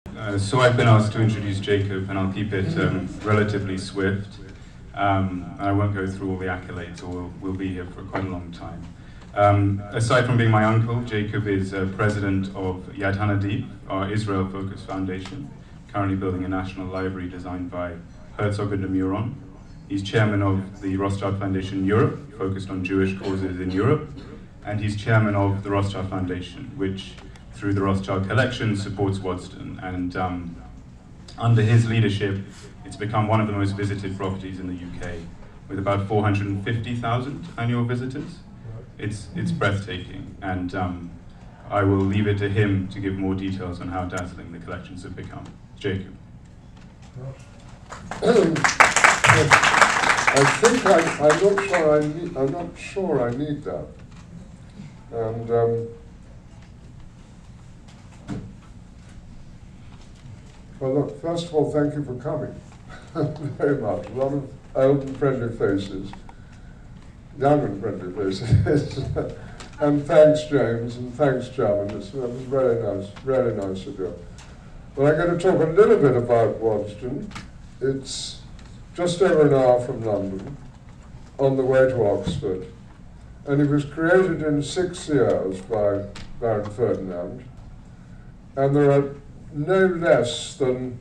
So I've been asked to introduce Jacob, and I'll keep it relatively swift. I won't go through all the accolades, or we'll be here for quite a long time. Aside from being my uncle, Jacob is president of Yad Hanadiv, our Israel-focused foundation, currently building a national library designed by Herzog and de Meuron. He's chairman of the Rothschild Foundation Europe, focused on Jewish causes in Europe, and he's chairman of the Rothschild Foundation, which through the Rothschild collection supports Waddesdon. And under his leadership, it's become one of the most visited properties in the UK, with about 450,000 annual visitors. It's breathtaking, and I will leave it to him to give more details on how dazzling the collections have become. Jacob. I'm not sure I need that. And well, look, first of all, thank you for coming very much. A lot of old and friendly faces, young and friendly faces. And thanks, James, and thanks, Chairman. It was really nice of you. Well, I'm going to talk a little bit about Waddesdon. It's just over an hour from London, on the way to Oxford. And it was created in 6 years by Baron Ferdinand. And there are no less than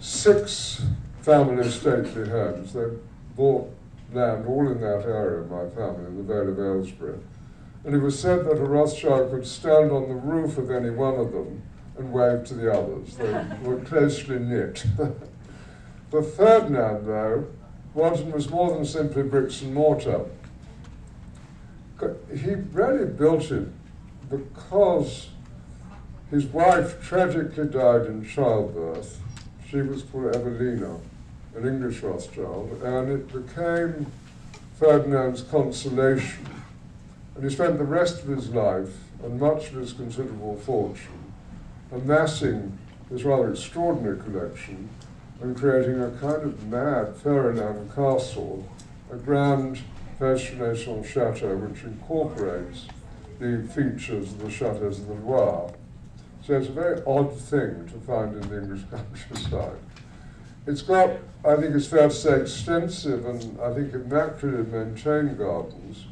6 family stately homes. They bought land all in that area, my family, in the Vale of Aylesbury. And it was said that a Rothschild could stand on the roof of any one of them and wave to the others. They were closely knit. For Ferdinand, though, Waddesdon was more than simply bricks and mortar. He really built it because his wife tragically died in childbirth. She was called Evelina, an English Rothschild, and it became Ferdinand's consolation. And he spent the rest of his life and much of his considerable fortune amassing this rather extraordinary collection and creating a kind of mad fairyland castle, a grand post-Renaissance chateau which incorporates the features of the chateaus of the Loire. So it's a very odd thing to find in the English countryside. It's got, I think it's fair to say, extensive and I think immaculately maintained gardens.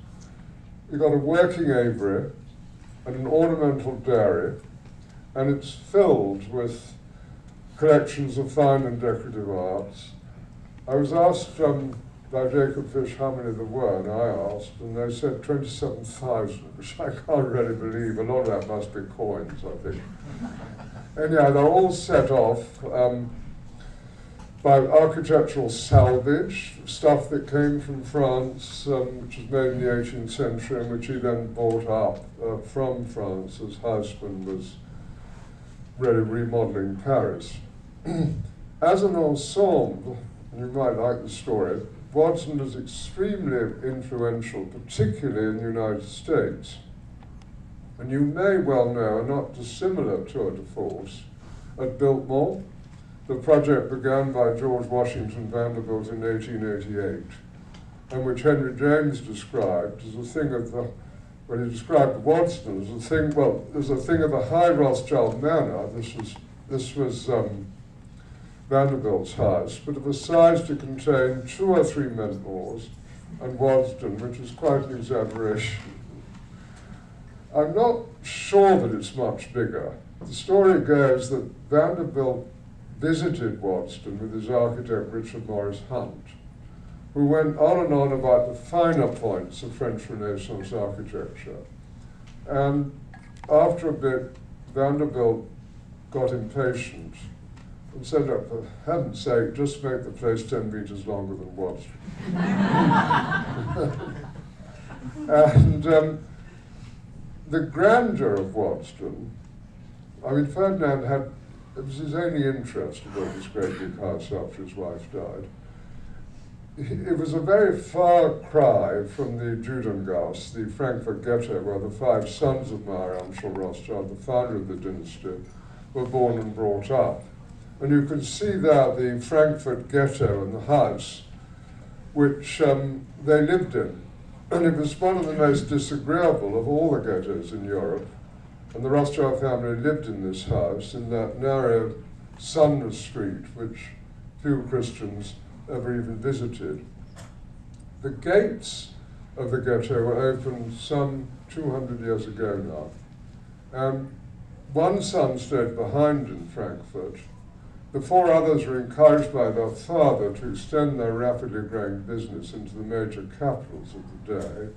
You've got a working aviary and an ornamental dairy, and it's filled with collections of fine and decorative arts. I was asked by Jacob Fish how many there were, and I asked, and they said 27,000, which I can't really believe. A lot of that must be coins, I think. Anyhow, they're all set off by architectural salvage, stuff that came from France, which was made in the 18th century, and which he then bought up from France as husband was really remodeling Paris. As an ensemble, you might like the story, Waddesdon is extremely influential, particularly in the United States. And you may well know a not dissimilar tour de force at Biltmore. The project began by George Washington Vanderbilt in 1888, and which Henry James described as a thing of the, when he described Waddesdon as a thing, well, as a thing of the high Rothschild manner. This was Vanderbilt's house, but of a size to contain 2 or 3 Mentmores and Waddesdon, which is quite an exaggeration. I'm not sure that it's much bigger. The story goes that Vanderbilt visited Waddesdon with his architect Richard Morris Hunt, who went on and on about the finer points of French Renaissance architecture. And after a bit, Vanderbilt got impatient and said, look, for heaven's sake, just make the place 10 meters longer than Waddesdon. And the grandeur of Waddesdon, I mean, Ferdinand had, it was his only interest to build this great big house after his wife died. It was a very far cry from the Judengasse, the Frankfurt ghetto, where the 5 sons of Mayer Amschel Rothschild, the founder of the dynasty, were born and brought up. And you can see there the Frankfurt ghetto and the house which they lived in. And it was one of the most disagreeable of all the ghettos in Europe. And the Rothschild family lived in this house, in that narrow Sunless Street, which few Christians ever even visited. The gates of the ghetto were opened some 200 years ago now. And one son stayed behind in Frankfurt. The four others were encouraged by their father to extend their rapidly growing business into the major capitals of the day.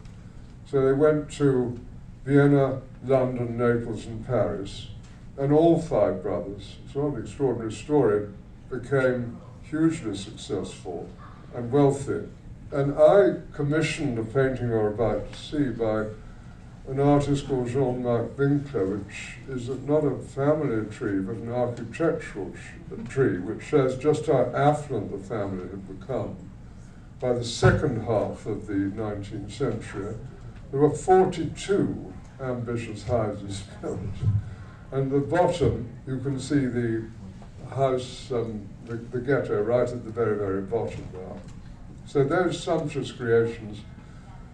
So they went to Vienna, London, Naples, and Paris. And all five brothers, it's not an extraordinary story, became hugely successful and wealthy. And I commissioned a painting you're about to see by an artist called Jean-Marc Winkler, which is not a family tree, but an architectural tree, which shows just how affluent the family had become. By the second half of the 19th century, there were 42 ambitious houses built. And at the bottom, you can see the house, the ghetto, right at the very, very bottom now. So those sumptuous creations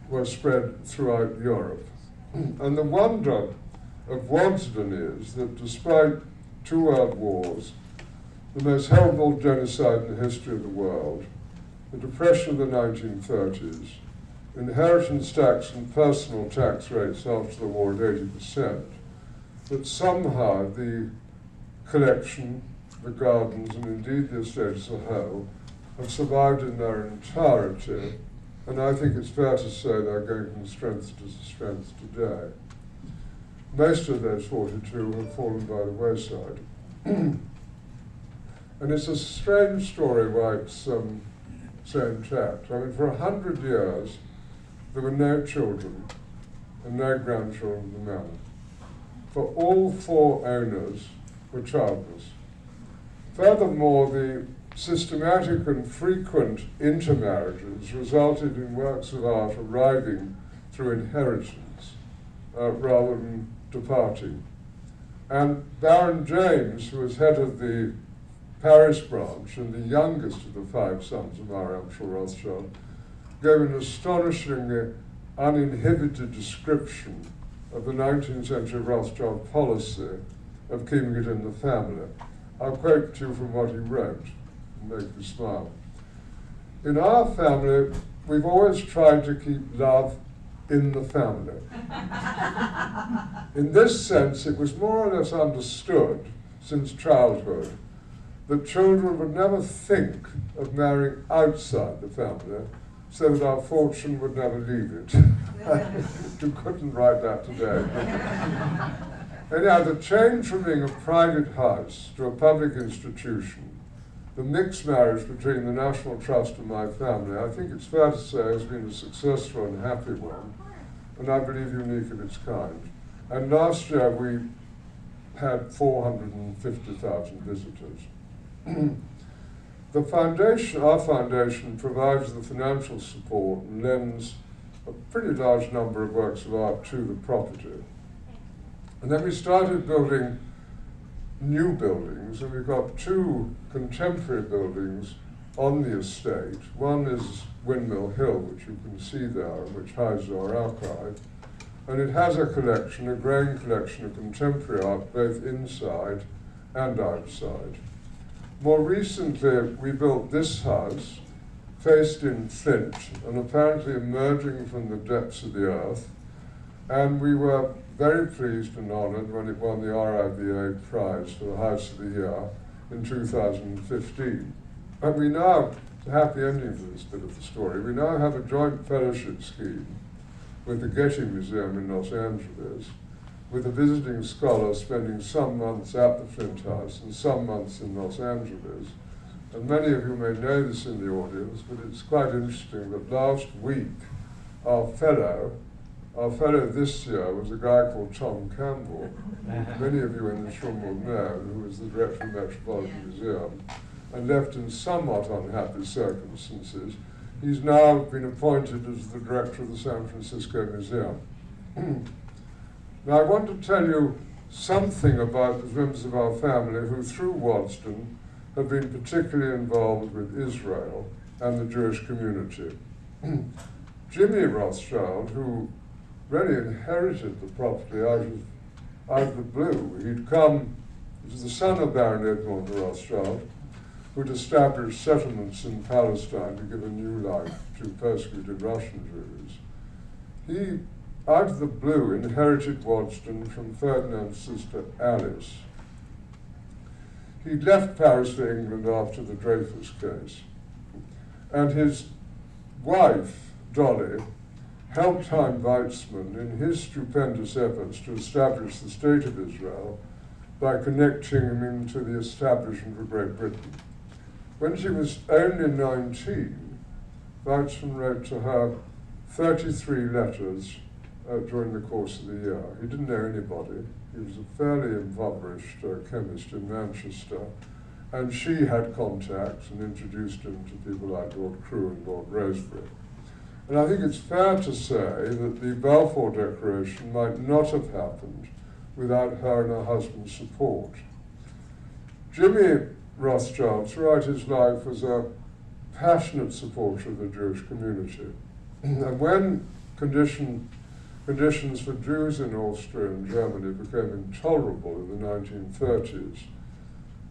were spread throughout Europe. And the wonder of Waddesdon is that despite 2 world wars, the most horrible genocide in the history of the world, the depression of the 1930s, inheritance tax and personal tax rates after the war at 80%, that somehow the collection, the gardens, and indeed the estate as a whole, have survived in their entirety. And I think it's fair to say they're going from strength to strength today. Most of those 42 have fallen by the wayside. And it's a strange story why it's so intact. I mean, for 100 years, there were no children and no grandchildren of the manor. For all 4 owners were childless. Furthermore, the systematic and frequent intermarriages resulted in works of art arriving through inheritance rather than departing. And Baron James, who was head of the Paris branch and the youngest of the 5 sons of our Emperor Rothschild, gave an astonishingly uninhibited description of the 19th century Rothschild policy of keeping it in the family. I'll quote to you from what he wrote. Make you smile. In our family, we've always tried to keep love in the family. In this sense, it was more or less understood since childhood that children would never think of marrying outside the family, so that our fortune would never leave it. You couldn't write that today. Anyhow, the change from being a private house to a public institution, the mixed marriage between the National Trust and my family, I think it's fair to say has been a successful and happy one, and I believe unique of its kind. And last year we had 450,000 visitors. The foundation, our foundation, provides the financial support and lends a pretty large number of works of art to the property. And then we started building new buildings, and we've got 2 contemporary buildings on the estate. One is Windmill Hill, which you can see there, which houses our archive. And it has a collection, a growing collection of contemporary art, both inside and outside. More recently, we built this house, faced in flint, and apparently emerging from the depths of the earth. And we were very pleased and honored when it won the RIBA prize for the House of the Year in 2015. And we now, it's a happy ending for this bit of the story, we now have a joint fellowship scheme with the Getty Museum in Los Angeles, with a visiting scholar spending some months at the Flint House and some months in Los Angeles. And many of you may know this in the audience, but it's quite interesting that last week our fellow this year was a guy called Tom Campbell, who many of you in this room will know, who was the director of the Metropolitan Museum, and left in somewhat unhappy circumstances. He's now been appointed as the director of the San Francisco Museum. Now I want to tell you something about the members of our family who, through Waddesdon, have been particularly involved with Israel and the Jewish community. Jimmy Rothschild, who really inherited the property out of the blue. He'd come He was the son of Baron Edmond Rothschild, who'd established settlements in Palestine to give a new life to persecuted Russian Jews. He, out of the blue, inherited Waddesdon from Ferdinand's sister Alice. He left Paris for England after the Dreyfus case, and his wife, Dolly, helped Chaim Weizmann in his stupendous efforts to establish the State of Israel by connecting him into the establishment of Great Britain. When she was only 19, Weizmann wrote to her 33 letters during the course of the year. He didn't know anybody. He was a fairly impoverished chemist in Manchester, and she had contacts and introduced him to people like Lord Crewe and Lord Rosebery. And I think it's fair to say that the Balfour Declaration might not have happened without her and her husband's support. Jimmy Rothschild, throughout his life, was a passionate supporter of the Jewish community. And when conditions for Jews in Austria and Germany became intolerable in the 1930s,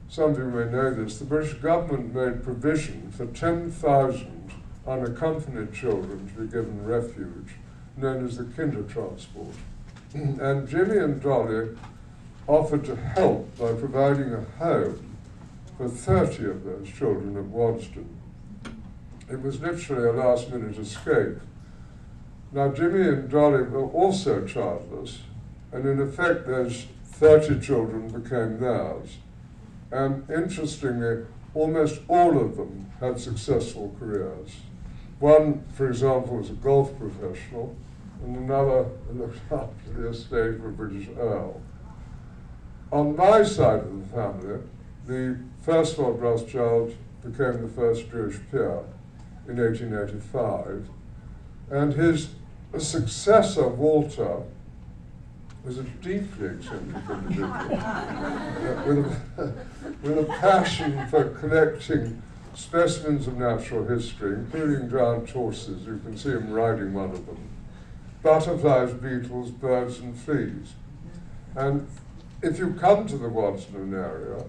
some of you may know this, the British government made provision for 10,000 unaccompanied children to be given refuge, known as the Kindertransport. And Jimmy and Dolly offered to help by providing a home for 30 of those children at Waddesdon. It was literally a last-minute escape. Now, Jimmy and Dolly were also childless, and in effect, those 30 children became theirs. And interestingly, almost all of them had successful careers. One, for example, was a golf professional, and another looked after the estate of a British Earl. On my side of the family, the first Lord Rothschild became the first Jewish peer in 1885, and his successor, Walter, was a deeply eccentric individual with a passion for collecting specimens of natural history, including giant horses. You can see him riding one of them, butterflies, beetles, birds, and fleas. And if you come to the Waddesdon area,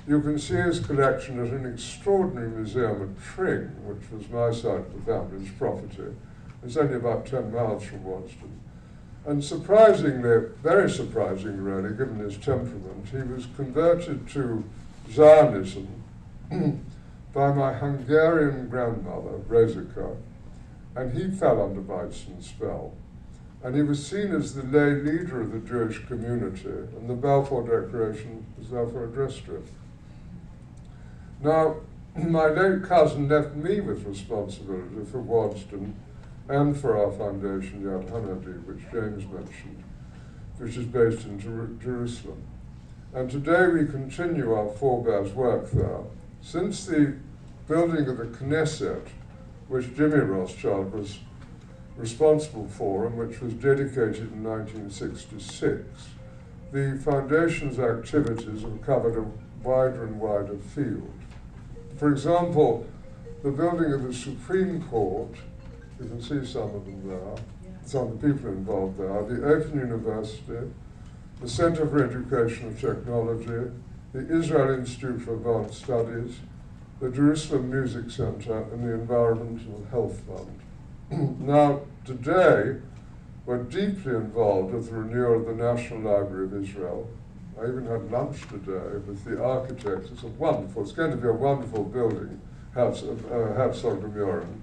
you can see his collection at an extraordinary museum at Tring, which was my side of the family's property. It's only about 10 miles from Waddesdon. And surprisingly, very surprisingly really, given his temperament, he was converted to Zionism by my Hungarian grandmother, Rosika, and he fell under Weizmann's spell. And he was seen as the lay leader of the Jewish community, and the Balfour Declaration was therefore addressed to him. Now, my late cousin left me with responsibility for Waddesdon and for our foundation, Yad Hanadi, which James mentioned, which is based in Jerusalem. And today we continue our forebears' work there. Since the building of the Knesset, which Jimmy Rothschild was responsible for and which was dedicated in 1966, the foundation's activities have covered a wider and wider field. For example, the building of the Supreme Court, you can see some of them there, some of the people involved there, the Open University, the Center for Education and Technology, the Israel Institute for Advanced Studies, the Jerusalem Music Center, and the Environmental Health Fund. Now, today, we're deeply involved with the renewal of the National Library of Israel. I even had lunch today with the architects. It's going to be a wonderful building, Herzog de Muren.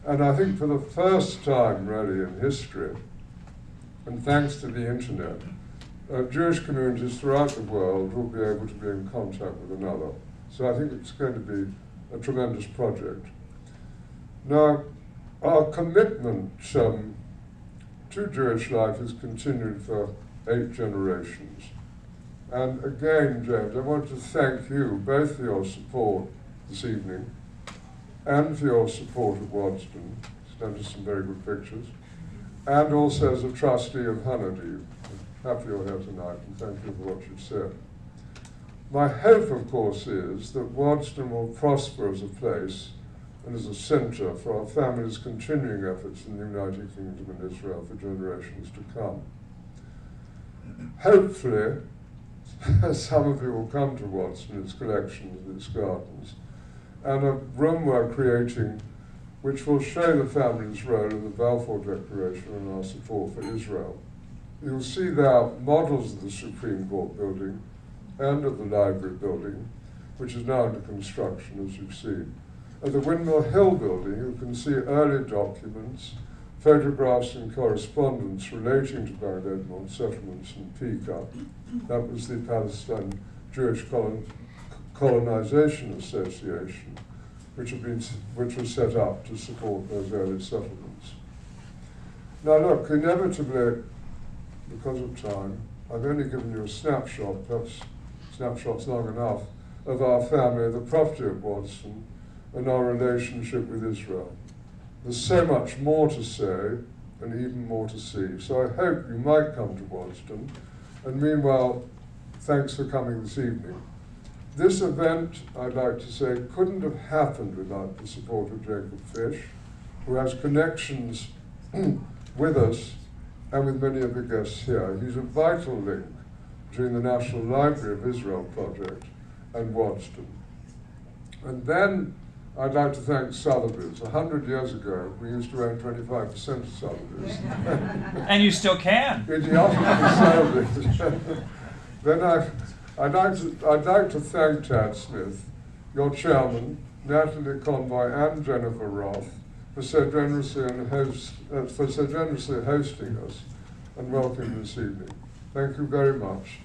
And I think for the first time, really, in history, and thanks to the internet, Jewish communities throughout the world will be able to be in contact with another. So I think it's going to be a tremendous project. Now, our commitment to Jewish life has continued for 8 generations. And again, James, I want to thank you both for your support this evening and for your support of Waddesdon. Sent us some very good pictures. And also as a trustee of Hanadi. Happy you're here tonight, and thank you for what you've said. My hope, of course, is that Waddesdon will prosper as a place and as a centre for our family's continuing efforts in the United Kingdom and Israel for generations to come. Hopefully, some of you will come to Waddesdon, its collections and its gardens, and a room we're creating which will show the family's role in the Balfour Declaration and our support for Israel. You'll see there models of the Supreme Court building and of the Library building, which is now under construction, as you've seen. At the Windmill Hill building, you can see early documents, photographs and correspondence relating to Baghdad settlements in Pika. That was the Palestine Jewish Colonization Association, which was set up to support those early settlements. Now look, inevitably, because of time, I've only given you a snapshot, perhaps snapshot's long enough, of our family, the property of Waddesdon, and our relationship with Israel. There's so much more to say, and even more to see. So I hope you might come to Waddesdon, and meanwhile, thanks for coming this evening. This event, I'd like to say, couldn't have happened without the support of Jacob Fish, who has connections with us and with many of the guests here. He's a vital link between the National Library of Israel project and Waddesdon. And then I'd like to thank Sothebys. 100 years ago, we used to own 25% of Sothebys. And you still can. Idiotic Sothebys. Then I'd like to thank Tad Smith, your chairman, Natalie Convoy, and Jennifer Roth for so generously hosting us and welcoming this evening. Thank you very much.